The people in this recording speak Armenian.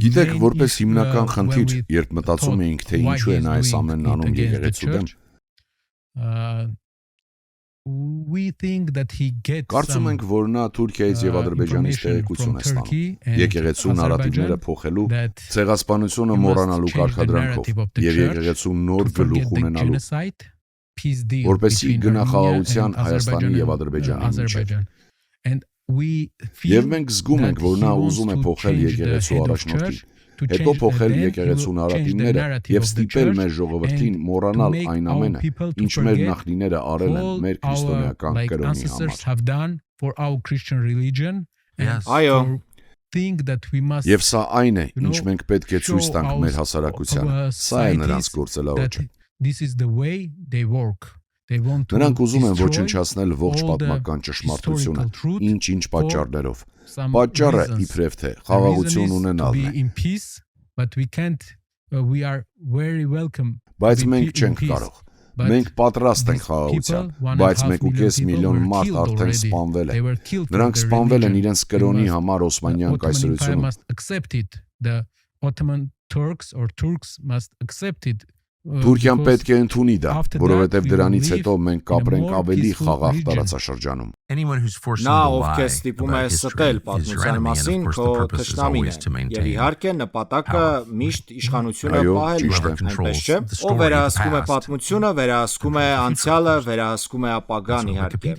Գիտեք, որպես հիմնական խնդիր, երբ մտածում էինք, թե ինչու է նա այս ամենն անում եկեղեցու դեմ, կարծում ենք, որ նա Թուրքիայից եւ Ադրբեջանից տեղեկություն է ստանում եկեղեցու նարատիվները փոխելու, ցեղասպանությունը մոռանալու կարգադրանքով եւ եկեղեցու նոր գլուխ ունենալու, որպեսզի գնա խաղաղության Հայաստանի եւ Ադրբեջանի միջեւ։ Եվ մենք զգում ենք, որ նա ուզում է փոխել եկեղեցու առաջնորդին, հետո փոխել եկեղեցու նարատիվները եւ ստիպել մեր ժողովրդին մոռանալ այն ամենը, ինչ մեր նախնիները արել են մեր քրիստոնեական կրոնի համար։ Այո։ Եվ սա այն է, ինչ մենք պետք է ցույց տանք մեր հասարակությանը։ Սա է նրանց գործելաոճը։ Նրանք ուզում են ոչնչացնել ողջ պատմական ճշմարտությունը, ինչ պատճառներով։ Պատճառը իբրև թե խաղաղություն ունենալն է։ Բայց մենք չենք կարող։ Մենք պատրաստ ենք խաղաղության, բայց 1.5 միլիոն մարդ արդեն սպանվել է։ Նրանք սպանվել են իրենց կրոնի համար Օսմանյան կայսրությունում։ Թուրքիան պետք է ընդունի դա, որովհետև դրանից հետո մենք կապրենք ավելի խաղաղ տարածաշրջանում։ Նա, ով քեզ ստիպում է ստել պատմության մասին, քո թշնամին է, եւ իհարկե նպատակը միշտ իշխանությունը պահելն է, այնպես չէ՞։ Ով վերահսկում է պատմությունը, վերահսկում է անցյալը, վերահսկում է ապագան, իհարկե։